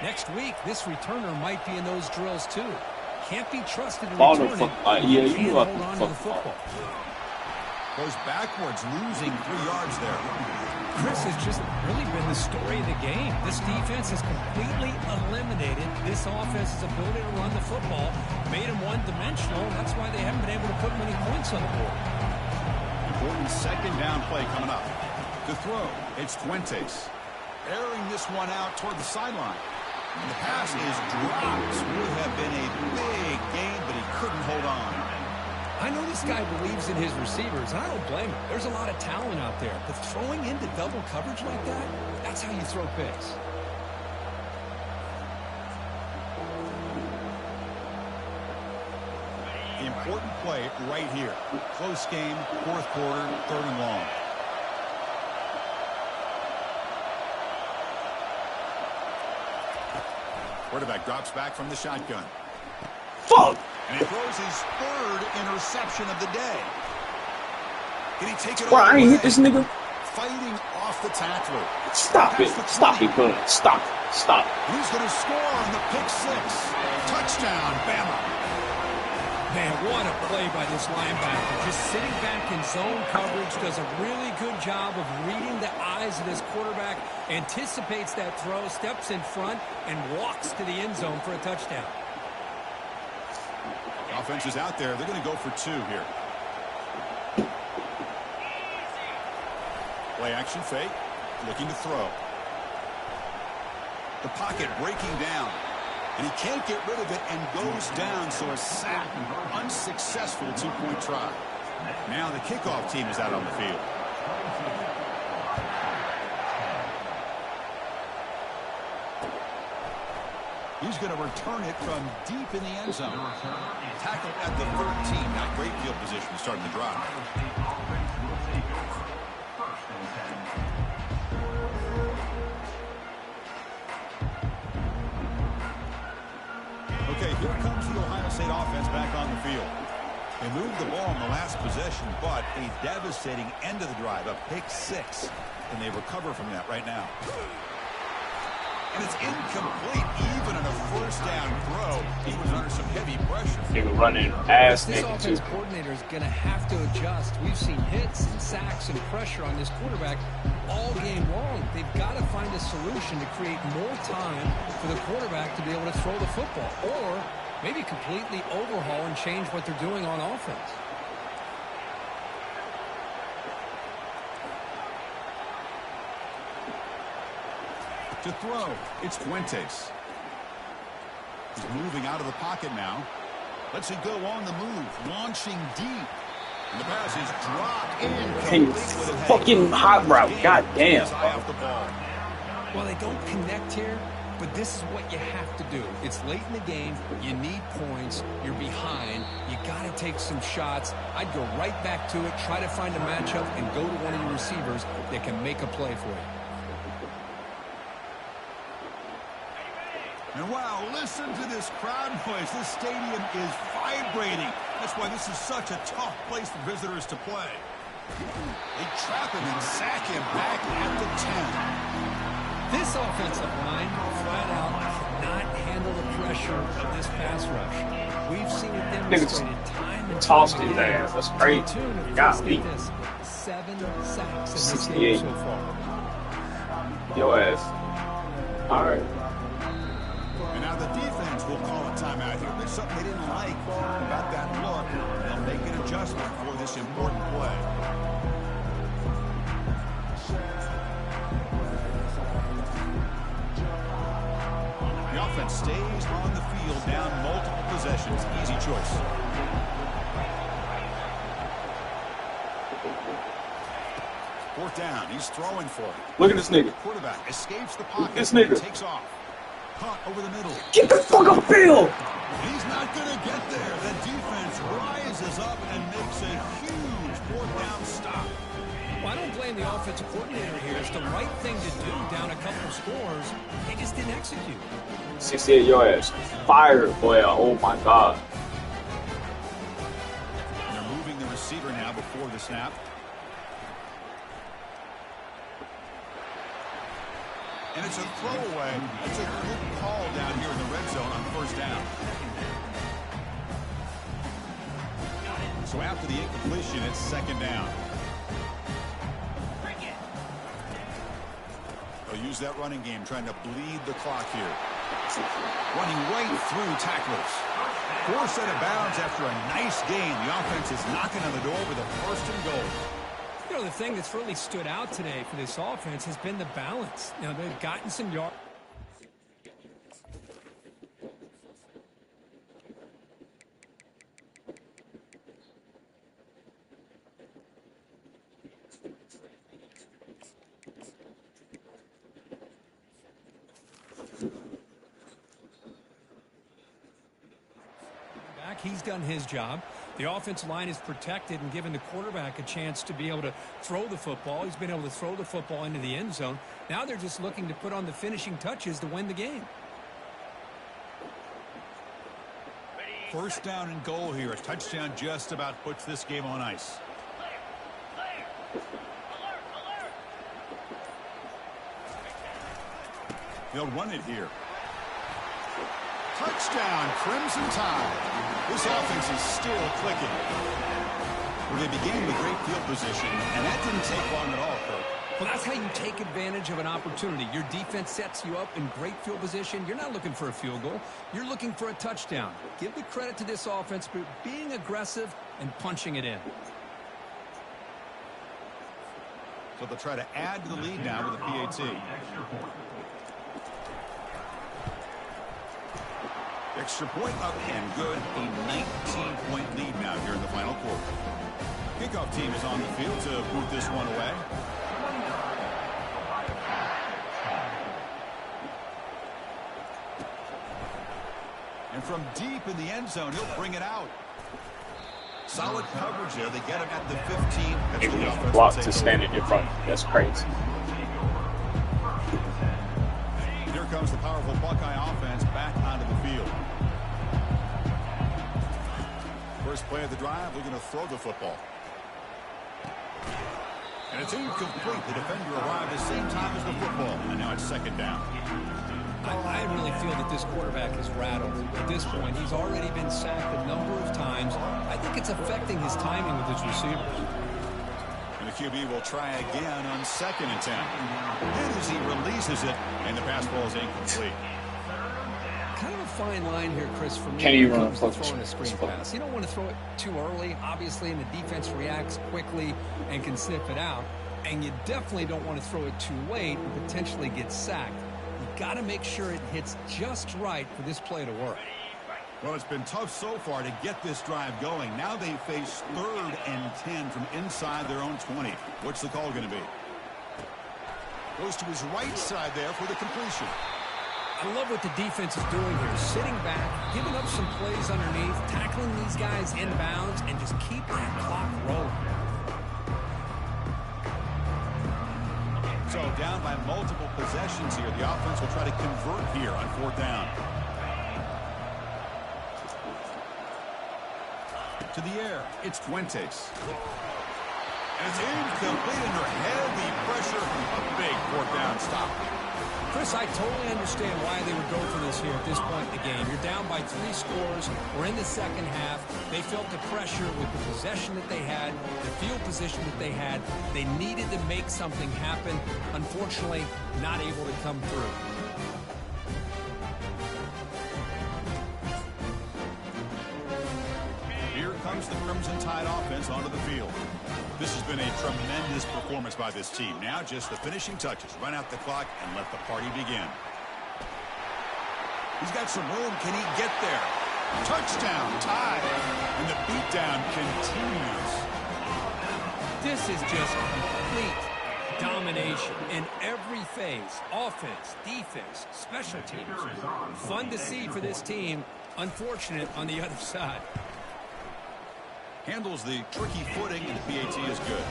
Speaker 2: next week, this returner might be in those drills too. Can't be trusted to return it.
Speaker 4: Yeah,
Speaker 2: Can't hold on to the football.
Speaker 1: Goes backwards, losing 3 yards there.
Speaker 2: Chris has just really been the story of the game. This defense has completely eliminated this offense's ability to run the football, made them one-dimensional, and that's why they haven't been able to put many points on the board.
Speaker 1: Important second down play coming up. To throw, it's Fuentes. Airing this one out toward the sideline. And the pass is dropped. Would have been a big gain, but he couldn't hold on.
Speaker 2: I know this guy believes in his receivers, and I don't blame him. There's a lot of talent out there, but throwing into double coverage like that, that's how you throw picks.
Speaker 1: Important play right here. Close game, 4th quarter, 3rd and long. Quarterback drops back from the shotgun.
Speaker 4: Fuck!
Speaker 1: And he throws his 3rd interception of the day. Can he take it
Speaker 4: Bro,
Speaker 1: all
Speaker 4: I
Speaker 1: the
Speaker 4: ain't
Speaker 1: way?
Speaker 4: hit this nigga.
Speaker 1: Fighting off the tackler.
Speaker 4: Stop it. Stop it, bud. Stop. Stop.
Speaker 1: He's going to score on the pick 6. Touchdown, Bama.
Speaker 2: Man, what a play by this linebacker. Just sitting back in zone coverage, does a really good job of reading the eyes of this quarterback, anticipates that throw, steps in front, and walks to the end zone for a touchdown.
Speaker 1: Offense is out there. They're going to go for 2 here. Play action fake. Looking to throw. The pocket breaking down. And he can't get rid of it and goes down, so a sack. Unsuccessful 2-point try. Now the kickoff team is out on the field. He's going to return it from deep in the end zone. Tackle at the 13. Not great field position to start the drive. Okay, here comes the Ohio State offense back on the field. They moved the ball in the last possession, but a devastating end of the drive, a pick 6. And they recover from that right now. And it's incomplete, even on a 1st down throw. He was under some heavy pressure.
Speaker 4: Nigga running ass
Speaker 2: This
Speaker 4: nigga
Speaker 2: offense
Speaker 4: too.
Speaker 2: coordinator is going to have to adjust. We've seen hits and sacks and pressure on this quarterback all game long. They've got to find a solution to create more time for the quarterback to be able to throw the football, or maybe completely overhaul and change what they're doing on offense.
Speaker 1: To throw, it's Fuentes. He's moving out of the pocket now. Lets it go on the move, launching deep. And the pass is dropped
Speaker 4: Hey, fucking hot route. God damn.
Speaker 2: Well, they don't connect here, but this is what you have to do. It's late in the game. You need points. You're behind. You got to take some shots. I'd go right back to it, try to find a matchup, and go to one of your receivers that can make a play for you.
Speaker 1: And wow, listen to this crowd noise. This stadium is vibrating. That's why this is such a tough place for visitors to play. They trap him and sack him back at the 10.
Speaker 2: This offensive line, flat out, cannot handle the pressure of this pass rush. We've seen it demonstrated time and
Speaker 4: Tossed
Speaker 2: time
Speaker 4: his
Speaker 2: again.
Speaker 4: ass. That's crazy.
Speaker 2: Let's
Speaker 4: Golly.
Speaker 2: get this. 7 sacks in this
Speaker 4: 68.
Speaker 2: game so far.
Speaker 4: Your ass. All right.
Speaker 1: And now the defense will call a timeout here. There's something they didn't like about that look. They'll make an adjustment for this important play. The offense stays on the field, down multiple possessions. Easy choice. Fourth down. He's throwing for it.
Speaker 4: Look at this nigga.
Speaker 1: Quarterback escapes the pocket.
Speaker 4: This nigga.
Speaker 1: Takes off. Caught over the middle.
Speaker 4: Get the fuck up field.
Speaker 1: He's not going to get there. The defense rises up and makes a huge 4th down stop.
Speaker 2: Well, I don't blame the offensive coordinator here. It's the right thing to do down a couple of scores. They just didn't execute.
Speaker 4: 68, your ass. Fire, boy. Oh, my God.
Speaker 1: They're moving the receiver now before the snap. And it's a throwaway. That's a good call down here in the red zone on first down. So after the incompletion, it's second down. They'll use that running game, trying to bleed the clock here. Running right through tacklers. Forced out of bounds after a nice gain. The offense is knocking on the door with a first and goal.
Speaker 2: You know, the thing that's really stood out today for this offense has been the balance. You know, they've gotten some yards. He's done his job. The offensive line is protected and given the quarterback a chance to be able to throw the football. He's been able to throw the football into the end zone. Now they're just looking to put on the finishing touches to win the game.
Speaker 1: First down and goal here. A touchdown just about puts this game on ice. They'll run it here. Touchdown, Crimson Tide. This offense is still clicking. Well, they began with great field position, and that didn't take long at all, Kirk.
Speaker 2: Well, that's how you take advantage of an opportunity. Your defense sets you up in great field position. You're not looking for a field goal. You're looking for a touchdown. Give the credit to this offense for being aggressive and punching it in.
Speaker 1: So they'll try to add to the lead now with a PAT. Extra point up and good. A 19-point lead now here in the final quarter. Kickoff team is on the field to boot this one away. And from deep in the end zone, he'll bring it out. Solid coverage there. They get him at the 15.
Speaker 5: Even the block to stand in your front. That's crazy.
Speaker 1: Here comes the powerful Buckeye offense back onto the field. First play of the drive, they're going to throw the football. And it's incomplete. The defender arrived at the same time as the football. And now it's second down.
Speaker 2: I really feel that this quarterback is rattled. At this point, he's already been sacked a number of times. I think it's affecting his timing with his receivers.
Speaker 1: And the QB will try again on second and 10. And as he releases it, and the pass ball is incomplete.
Speaker 2: Kind of a fine line here, Chris, for me.
Speaker 5: Can you run
Speaker 2: throwing a screen pass? You don't want to throw it too early, obviously, and the defense reacts quickly and can sniff it out. And you definitely don't want to throw it too late and potentially get sacked. You've got to make sure it hits just right for this play to work.
Speaker 1: Well, it's been tough so far to get this drive going. Now they face 3rd and 10 from inside their own 20. What's the call going to be? Goes to his right side there for the completion.
Speaker 2: I love what the defense is doing here. Sitting back, giving up some plays underneath, tackling these guys inbounds, and just keep that clock rolling.
Speaker 1: So down by multiple possessions here. The offense will try to convert here on 4th down. To the air, it's Fuentes. And it's incomplete under heavy pressure. A big 4th down stop.
Speaker 2: Chris, I totally understand why they would go for this here at this point in the game. You're down by 3 scores. We're in the second half. They felt the pressure with the possession that they had, the field position that they had. They needed to make something happen. Unfortunately, not able to come through.
Speaker 1: Here comes the Crimson Tide offense onto the field. This has been a tremendous performance by this team. Now just the finishing touches. Run out the clock and let the party begin. He's got some room. Can he get there? Touchdown, Tide. And the beatdown continues.
Speaker 2: This is just complete domination in every phase. Offense, defense, special teams. Fun to see for this team. Unfortunate on the other side.
Speaker 1: Handles the tricky footing, and the PAT is good.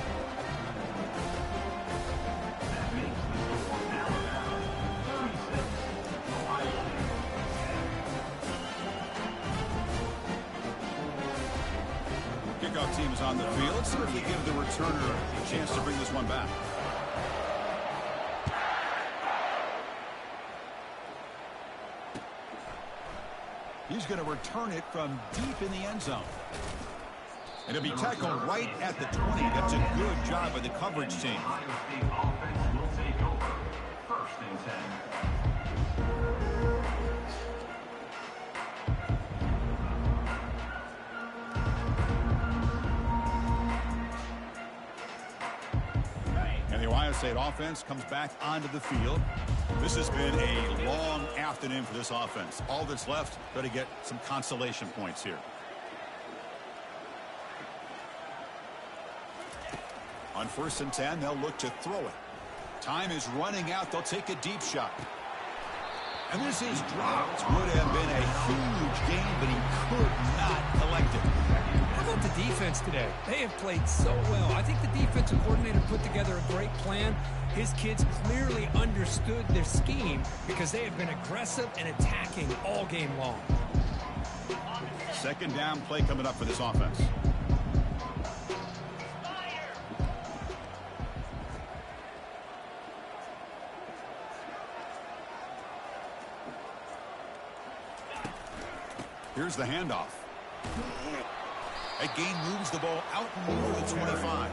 Speaker 1: Kickoff team is on the field. Let's see if they give the returner a chance to bring this one back. He's going to return it from deep in the end zone. And it'll be tackled right at the 20. That's a good job by the coverage team.
Speaker 3: Ohio State offense will take over. 1st and 10.
Speaker 1: And the Ohio State offense comes back onto the field. This has been a long afternoon for this offense. All that's left, got to get some consolation points here. On 1st and 10, they'll look to throw it. Time is running out. They'll take a deep shot. And this is dropped. Would have been a huge gain, but he could not collect it.
Speaker 2: How about the defense today? They have played so well. I think the defensive coordinator put together a great plan. His kids clearly understood their scheme because they have been aggressive and attacking all game long.
Speaker 1: 2nd down play coming up for this offense. Here's the handoff. That gain moves the ball out near the 25.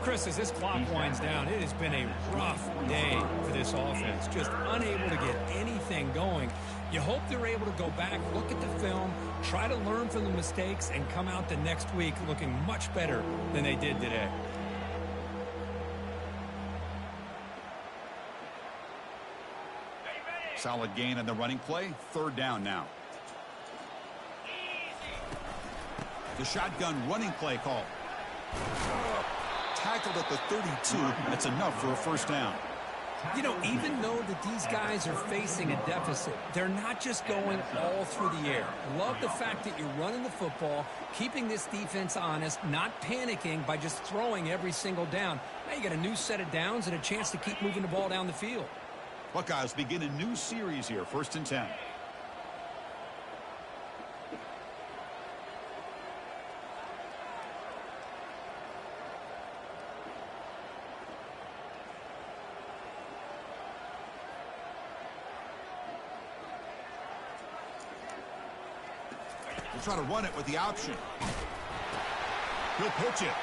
Speaker 2: Chris, as this clock winds down, it has been a rough day for this offense. Just unable to get anything going. You hope they're able to go back, look at the film, try to learn from the mistakes, and come out the next week looking much better than they did today.
Speaker 1: Solid gain on the running play. 3rd down now. The shotgun running play call. Tackled at the 32. That's enough for a 1st down.
Speaker 2: You know, even though that these guys are facing a deficit, they're not just going all through the air. Love the fact that you're running the football, keeping this defense honest, not panicking by just throwing every single down. Now you got a new set of downs and a chance to keep moving the ball down the field.
Speaker 1: Buckeyes begin a new series here. 1st and 10. They'll try to run it with the option. He'll pitch it.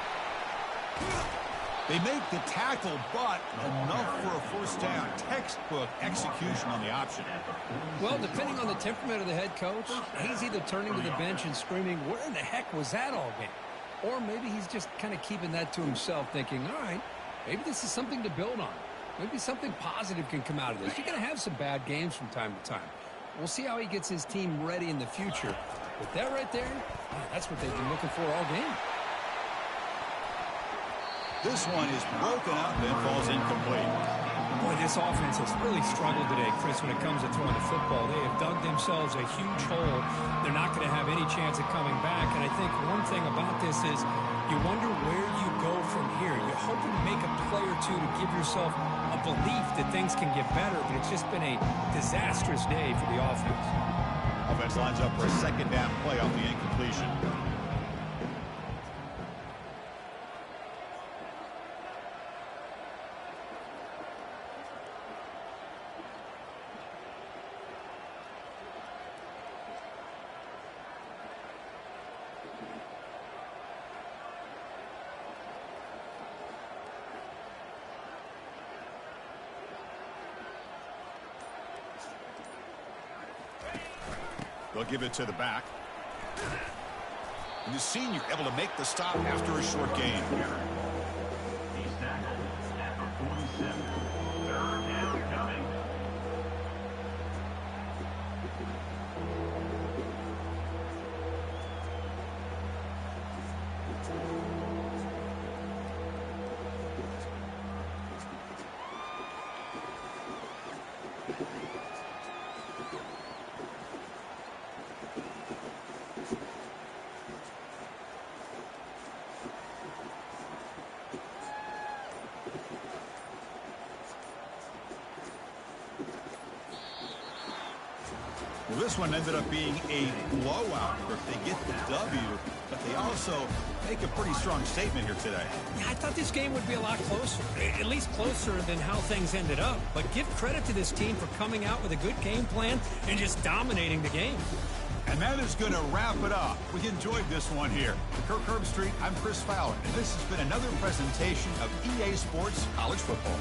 Speaker 1: They make the tackle, but enough for a 1st down. Textbook execution on the option.
Speaker 2: Well, depending on the temperament of the head coach, he's either turning to the bench and screaming, where in the heck was that all game? Or maybe he's just kind of keeping that to himself, thinking, all right, maybe this is something to build on. Maybe something positive can come out of this. You're going to have some bad games from time to time. We'll see how he gets his team ready in the future. But that right there, that's what they've been looking for all game.
Speaker 1: This one is broken up and falls incomplete.
Speaker 2: Boy, this offense has really struggled today, Chris, when it comes to throwing the football. They have dug themselves a huge hole. They're not going to have any chance of coming back. And I think one thing about this is you wonder where you go from here. You're hoping to make a play or two to give yourself a belief that things can get better, but it's just been a disastrous day for the offense.
Speaker 1: Offense lines up for a 2nd down play off the incompletion. They'll give it to the back. And the senior able to make the stop after a short gain.
Speaker 3: He's tackled at the 47. 3rd down coming.
Speaker 1: Well, this one ended up being a blowout. They get the W, but they also make a pretty strong statement here today.
Speaker 2: Yeah, I thought this game would be a lot closer, at least closer than how things ended up. But give credit to this team for coming out with a good game plan and just dominating the game.
Speaker 1: And that is going to wrap it up. We enjoyed this one here. Kirk Herbstreit, I'm Chris Fowler, and this has been another presentation of EA Sports College Football.